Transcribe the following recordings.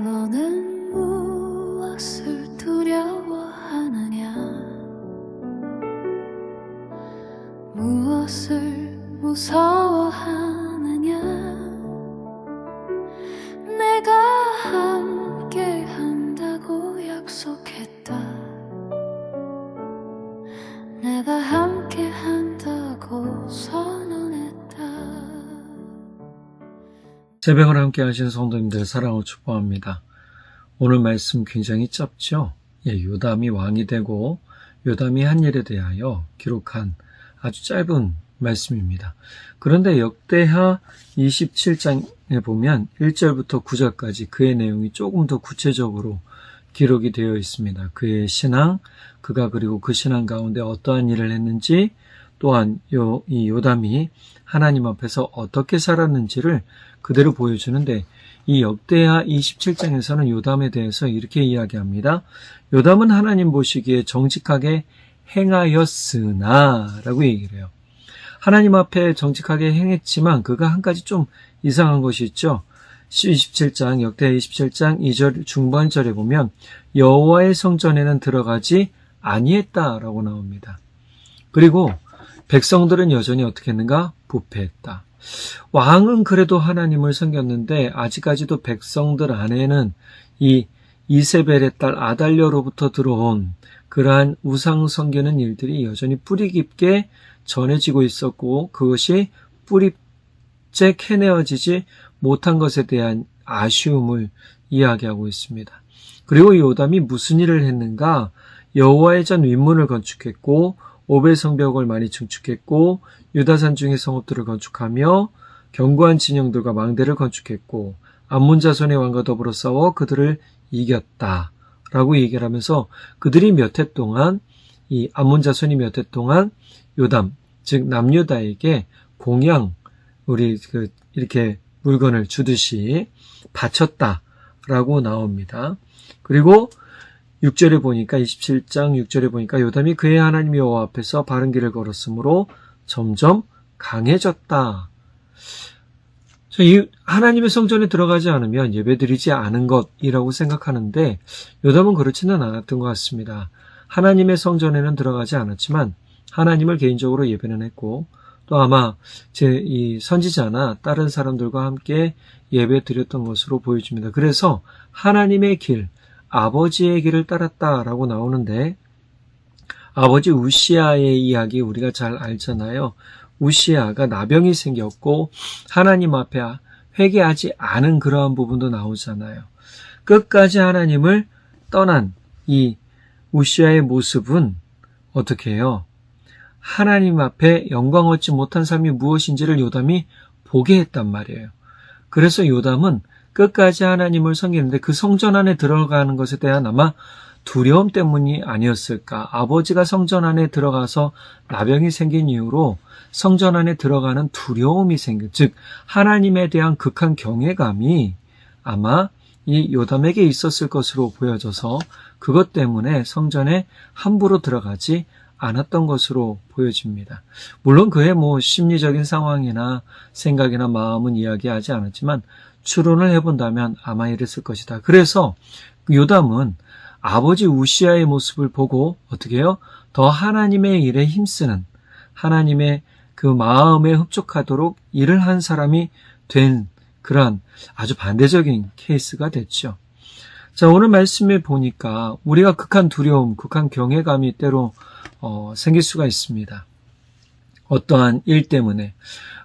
너는 무엇을 두려워하느냐? 무엇을 무서워하느냐? 내가 함께 한다고 약속했다. 내가 함께 한다고 선언했다. 새벽을 함께 하신 성도님들 사랑으로 축복합니다. 오늘 말씀 굉장히 짧죠? 요담이 왕이 되고 요담이 한 일에 대하여 기록한 아주 짧은 말씀입니다. 그런데 역대하 27장에 보면 1절부터 9절까지 그의 내용이 조금 더 구체적으로 기록이 되어 있습니다. 그의 신앙, 그가 그리고 그 신앙 가운데 어떠한 일을 했는지, 또한 이 요담이 하나님 앞에서 어떻게 살았는지를 그대로 보여주는데, 이 역대하 27장에서는 요담에 대해서 이렇게 이야기합니다. 요담은 하나님 보시기에 정직하게 행하였으나 라고 얘기를 해요. 하나님 앞에 정직하게 행했지만 그가 한 가지 좀 이상한 것이 있죠. 27장, 역대하 27장 2절 중반절에 보면 여호와의 성전에는 들어가지 아니했다라고 나옵니다. 그리고 백성들은 여전히 어떻게 했는가? 부패했다. 왕은 그래도 하나님을 섬겼는데 아직까지도 백성들 안에는 이 이세벨의 딸 아달랴로부터 들어온 그러한 우상 섬기는 일들이 여전히 뿌리 깊게 전해지고 있었고, 그것이 뿌리째 캐내어지지 못한 것에 대한 아쉬움을 이야기하고 있습니다. 그리고 요담이 무슨 일을 했는가? 여호와의 전 윗문을 건축했고 오벨 성벽을 많이 증축했고 유다산 중의 성읍들을 건축하며 견고한 진영들과 망대를 건축했고 암몬 자손의 왕과 더불어 싸워 그들을 이겼다 라고 얘기를 하면서, 그들이 몇 해 동안, 이 암몬 자손이 몇 해 동안 요담, 즉 남유다에게 공양, 이렇게 물건을 주듯이 바쳤다라고 나옵니다. 그리고 6절에 보니까, 27장 6절에 보니까 요담이 그의 하나님 여호와 앞에서 바른 길을 걸었으므로 점점 강해졌다. 이 하나님의 성전에 들어가지 않으면 예배드리지 않은 것이라고 생각하는데 요담은 그렇지는 않았던 것 같습니다. 하나님의 성전에는 들어가지 않았지만 하나님을 개인적으로 예배는 했고, 또 아마 이 선지자나 다른 사람들과 함께 예배 드렸던 것으로 보여집니다. 그래서 하나님의 길, 아버지의 길을 따랐다라고 나오는데, 아버지 우시아의 이야기 우리가 잘 알잖아요. 우시아가 나병이 생겼고 하나님 앞에 회개하지 않은 그러한 부분도 나오잖아요. 끝까지 하나님을 떠난 이 우시아의 모습은 어떻게 해요? 하나님 앞에 영광 얻지 못한 삶이 무엇인지를 요담이 보게 했단 말이에요. 그래서 요담은 끝까지 하나님을 섬기는데 그 성전 안에 들어가는 것에 대한 아마 두려움 때문이 아니었을까. 아버지가 성전 안에 들어가서 나병이 생긴 이후로 성전 안에 들어가는 두려움이 즉 하나님에 대한 극한 경외감이 아마 이 요담에게 있었을 것으로 보여져서 그것 때문에 성전에 함부로 들어가지 않았던 것으로 보여집니다. 물론 그의 심리적인 상황이나 생각이나 마음은 이야기하지 않았지만 추론을 해본다면 아마 이랬을 것이다. 그래서 요담은 아버지 우시아의 모습을 보고 어떻게 해요? 더 하나님의 일에 힘쓰는, 하나님의 그 마음에 흡족하도록 일을 한 사람이 된 그런 아주 반대적인 케이스가 됐죠. 자, 오늘 말씀에 보니까 우리가 극한 두려움, 극한 경외감이 때로 생길 수가 있습니다. 어떠한 일 때문에.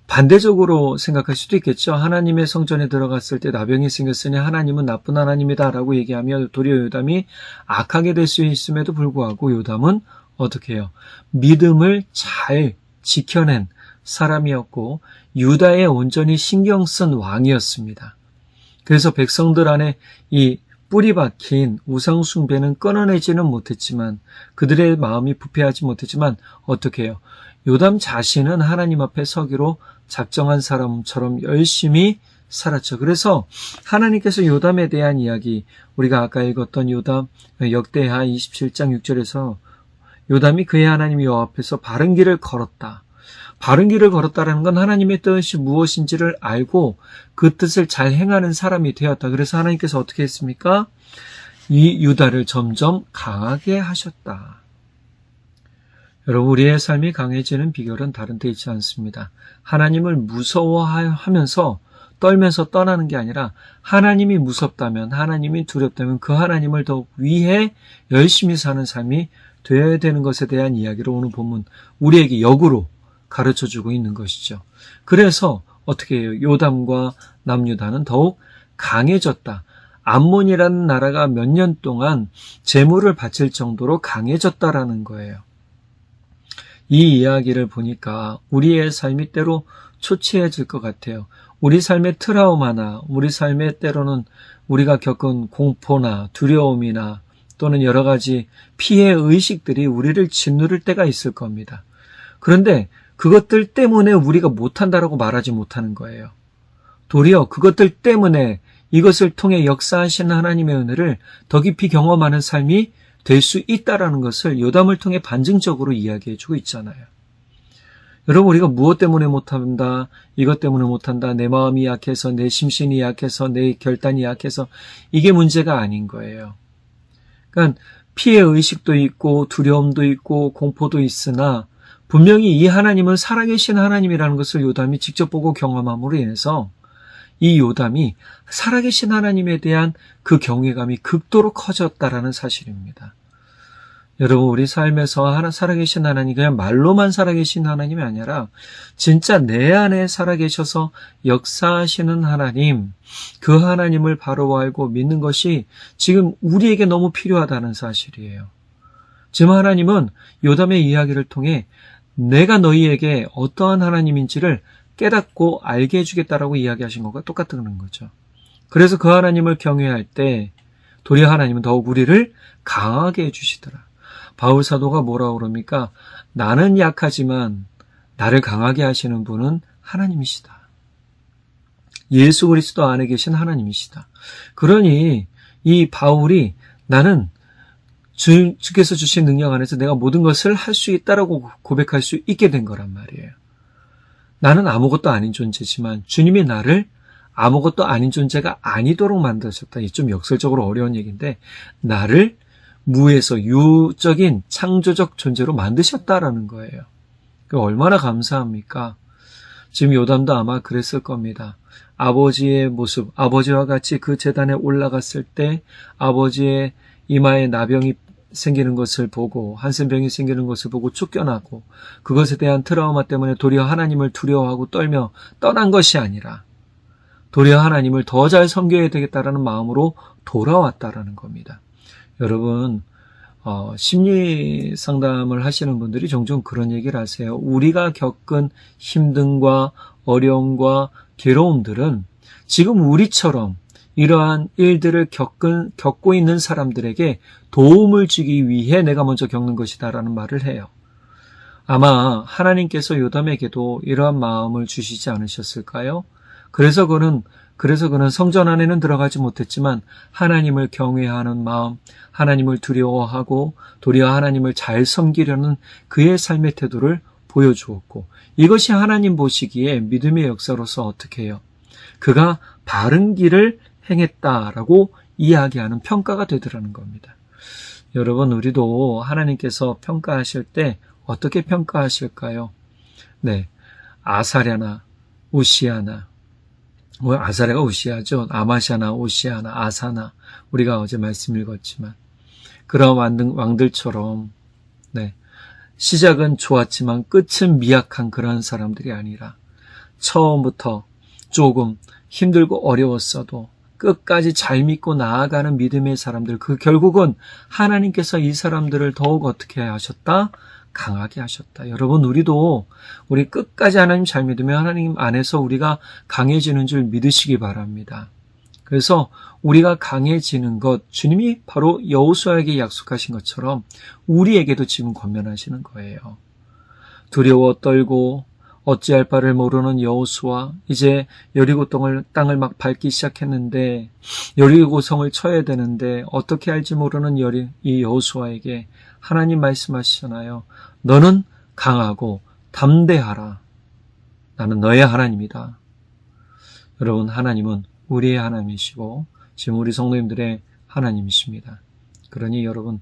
반대적으로 생각할 수도 있겠죠. 하나님의 성전에 들어갔을 때 나병이 생겼으니 하나님은 나쁜 하나님이다 라고 얘기하며 도리어 요담이 악하게 될 수 있음에도 불구하고 요담은 어떻게 해요? 믿음을 잘 지켜낸 사람이었고 유다에 온전히 신경 쓴 왕이었습니다. 그래서 백성들 안에 이 뿌리 박힌 우상 숭배는 끊어내지는 못했지만, 그들의 마음이 부패하지 못했지만 어떻게 해요? 요담 자신은 하나님 앞에 서기로 작정한 사람처럼 열심히 살았죠. 그래서 하나님께서 요담에 대한 이야기, 우리가 아까 읽었던 요담 역대하 27장 6절에서 요담이 그의 하나님 여호와 앞에서 바른 길을 걸었다. 바른 길을 걸었다라는 건 하나님의 뜻이 무엇인지를 알고 그 뜻을 잘 행하는 사람이 되었다. 그래서 하나님께서 어떻게 했습니까? 이 유다를 점점 강하게 하셨다. 여러분, 우리의 삶이 강해지는 비결은 다른 데 있지 않습니다. 하나님을 무서워하면서 떨면서 떠나는 게 아니라 하나님이 무섭다면, 하나님이 두렵다면 그 하나님을 더욱 위해 열심히 사는 삶이 되어야 되는 것에 대한 이야기로 오늘 본문 우리에게 역으로 가르쳐주고 있는 것이죠. 그래서 어떻게 해요? 요담과 남유다는 더욱 강해졌다. 암몬이라는 나라가 몇 년 동안 재물을 바칠 정도로 강해졌다라는 거예요. 이 이야기를 보니까 우리의 삶이 때로 초췌해질 것 같아요. 우리 삶의 트라우마나 우리 삶의 때로는 우리가 겪은 공포나 두려움이나 또는 여러 가지 피해 의식들이 우리를 짓누를 때가 있을 겁니다. 그런데 그것들 때문에 우리가 못한다라고 말하지 못하는 거예요. 도리어 그것들 때문에 이것을 통해 역사하시는 하나님의 은혜를 더 깊이 경험하는 삶이 될 수 있다라는 것을 요담을 통해 반증적으로 이야기해주고 있잖아요. 여러분, 우리가 무엇 때문에 못한다, 이것 때문에 못한다, 내 마음이 약해서, 내 심신이 약해서, 내 결단이 약해서, 이게 문제가 아닌 거예요. 그러니까 피해 의식도 있고 두려움도 있고 공포도 있으나 분명히 이 하나님은 살아계신 하나님이라는 것을 요담이 직접 보고 경험함으로 인해서 이 요담이 살아계신 하나님에 대한 그 경외감이 극도로 커졌다라는 사실입니다. 여러분, 우리 삶에서 살아계신 하나님, 그냥 말로만 살아계신 하나님이 아니라 진짜 내 안에 살아계셔서 역사하시는 하나님, 그 하나님을 바로 알고 믿는 것이 지금 우리에게 너무 필요하다는 사실이에요. 지금 하나님은 요담의 이야기를 통해 내가 너희에게 어떠한 하나님인지를 깨닫고 알게 해주겠다라고 이야기하신 것과 똑같은 거죠. 그래서 그 하나님을 경외할 때 도리어 하나님은 더욱 우리를 강하게 해주시더라. 바울 사도가 뭐라고 그럽니까? 나는 약하지만 나를 강하게 하시는 분은 하나님이시다. 예수 그리스도 안에 계신 하나님이시다. 그러니 이 바울이 나는 주께서 주신 능력 안에서 내가 모든 것을 할 수 있다라고 고백할 수 있게 된 거란 말이에요. 나는 아무것도 아닌 존재지만 주님이 나를 아무것도 아닌 존재가 아니도록 만드셨다. 이게 좀 역설적으로 어려운 얘기인데 나를 무에서 유적인 창조적 존재로 만드셨다라는 거예요. 얼마나 감사합니까? 지금 요담도 아마 그랬을 겁니다. 아버지의 모습, 아버지와 같이 그 제단에 올라갔을 때 아버지의 이마에 나병이 생기는 것을 보고 한센병이 생기는 것을 보고 쫓겨나고 그것에 대한 트라우마 때문에 도리어 하나님을 두려워하고 떨며 떠난 것이 아니라 도리어 하나님을 더 잘 섬겨야 되겠다라는 마음으로 돌아왔다라는 겁니다. 여러분, 심리 상담을 하시는 분들이 종종 그런 얘기를 하세요. 우리가 겪은 힘듦과 어려움과 괴로움들은 지금 우리처럼 이러한 일들을 겪고 있는 사람들에게 도움을 주기 위해 내가 먼저 겪는 것이다라는 말을 해요. 아마 하나님께서 요담에게도 이러한 마음을 주시지 않으셨을까요? 그래서 그는 성전 안에는 들어가지 못했지만 하나님을 경외하는 마음, 하나님을 두려워하고 도리어 하나님을 잘 섬기려는 그의 삶의 태도를 보여주었고 이것이 하나님 보시기에 믿음의 역사로서 어떻게 해요? 그가 바른 길을 행했다라고 이야기하는 평가가 되더라는 겁니다. 여러분, 우리도 하나님께서 평가하실 때 어떻게 평가하실까요? 네, 아사랴나 우시아나, 아사랴가 우시아죠. 아마샤나 우시아나 아사나, 우리가 어제 말씀 읽었지만 그런 왕들처럼 네, 시작은 좋았지만 끝은 미약한 그러한 사람들이 아니라 처음부터 조금 힘들고 어려웠어도 끝까지 잘 믿고 나아가는 믿음의 사람들, 그 결국은 하나님께서 이 사람들을 더욱 어떻게 하셨다? 강하게 하셨다. 여러분, 우리 끝까지 하나님 잘 믿으면 하나님 안에서 우리가 강해지는 줄 믿으시기 바랍니다. 그래서 우리가 강해지는 것, 주님이 바로 여호수아에게 약속하신 것처럼 우리에게도 지금 권면하시는 거예요. 두려워 떨고 어찌할 바를 모르는 여호수아, 이제 여리고 땅을 막 밟기 시작했는데 여리고 성을 쳐야 되는데 어떻게 할지 모르는 이 여호수아에게 하나님 말씀하시잖아요. 너는 강하고 담대하라. 나는 너의 하나님이다. 여러분, 하나님은 우리의 하나님이시고 지금 우리 성도님들의 하나님이십니다. 그러니 여러분,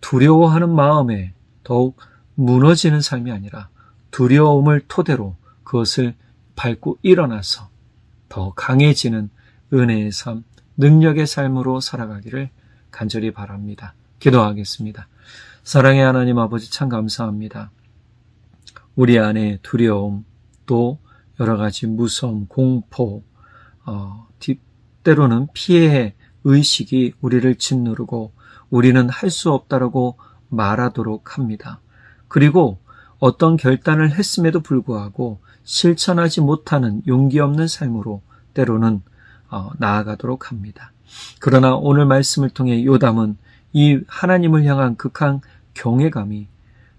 두려워하는 마음에 더욱 무너지는 삶이 아니라 두려움을 토대로 그것을 밟고 일어나서 더 강해지는 은혜의 삶, 능력의 삶으로 살아가기를 간절히 바랍니다. 기도하겠습니다. 사랑의 하나님 아버지, 참 감사합니다. 우리 안에 두려움, 또 여러 가지 무서움, 공포, 때로는 피해 의식이 우리를 짓누르고 우리는 할 수 없다라고 말하도록 합니다. 그리고 어떤 결단을 했음에도 불구하고 실천하지 못하는 용기 없는 삶으로 때로는 나아가도록 합니다. 그러나 오늘 말씀을 통해 요담은 이 하나님을 향한 극한 경외감이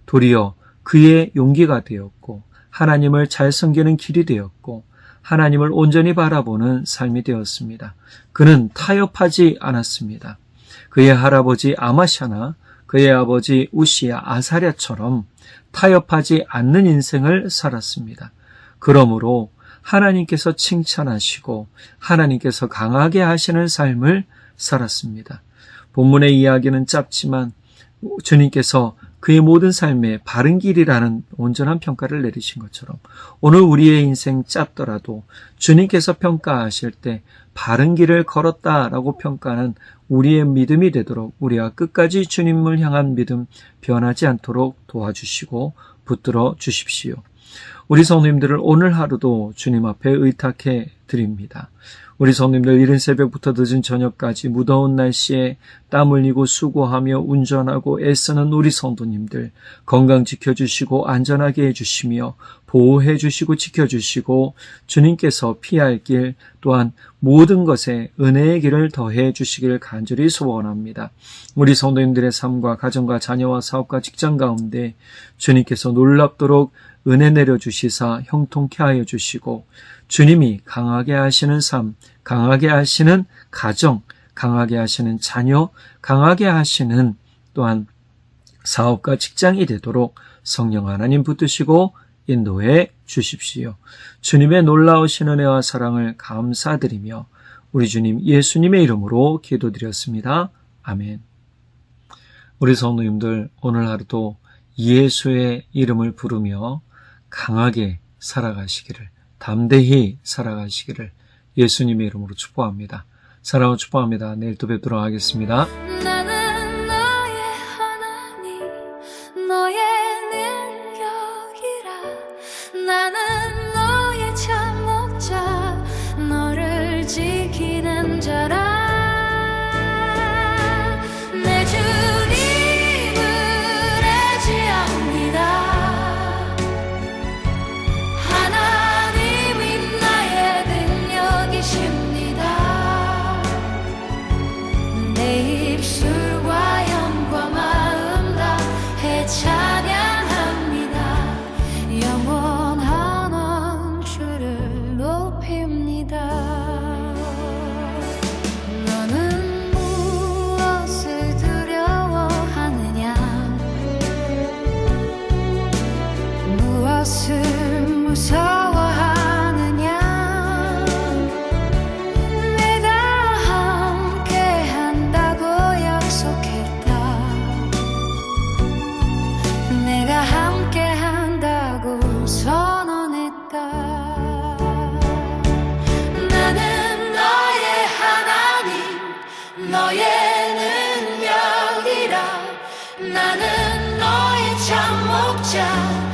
도리어 그의 용기가 되었고 하나님을 잘 섬기는 길이 되었고 하나님을 온전히 바라보는 삶이 되었습니다. 그는 타협하지 않았습니다. 그의 할아버지 아마샤나 그의 아버지 우시야, 아사랴처럼 타협하지 않는 인생을 살았습니다. 그러므로 하나님께서 칭찬하시고 하나님께서 강하게 하시는 삶을 살았습니다. 본문의 이야기는 짧지만 주님께서 그의 모든 삶에 바른 길이라는 온전한 평가를 내리신 것처럼 오늘 우리의 인생 짧더라도 주님께서 평가하실 때 바른 길을 걸었다라고 평가하는 우리의 믿음이 되도록 우리가 끝까지 주님을 향한 믿음 변하지 않도록 도와주시고 붙들어 주십시오. 우리 성도님들을 오늘 하루도 주님 앞에 의탁해 드립니다. 우리 성도님들 이른 새벽부터 늦은 저녁까지 무더운 날씨에 땀 흘리고 수고하며 운전하고 애쓰는 우리 성도님들 건강 지켜주시고 안전하게 해주시며 보호해 주시고 지켜주시고 주님께서 피할 길 또한 모든 것에 은혜의 길을 더해 주시기를 간절히 소원합니다. 우리 성도님들의 삶과 가정과 자녀와 사업과 직장 가운데 주님께서 놀랍도록 은혜 내려주시사 형통케 하여 주시고 주님이 강하게 하시는 삶, 강하게 하시는 가정, 강하게 하시는 자녀, 강하게 하시는 또한 사업과 직장이 되도록 성령 하나님 붙드시고 인도해 주십시오. 주님의 놀라우신 은혜와 사랑을 감사드리며 우리 주님 예수님의 이름으로 기도드렸습니다. 아멘. 우리 성도님들 오늘 하루도 예수의 이름을 부르며 강하게 살아가시기를, 담대히 살아가시기를 예수님의 이름으로 축복합니다. 사랑하고 축복합니다. 내일 또 뵙도록 하겠습니다. 나는 너의 하나님 너의 능력이라 나는 너의 참 목자 너를 지키는 자라 내 주님을 의지합니다. 하나님이 나의 능력이십니다. 내 입술과 영과 마음 다해 찬양합니다. 영원한 왕주를 높입니다. 너는 무엇을 두려워하느냐 무엇을 무서워하느냐 내가 함께 한다고 약속했다. 내가 함께 한다고 선언했다. 나는 너의 하나님 너의 능력이라 나는 너의 참 목자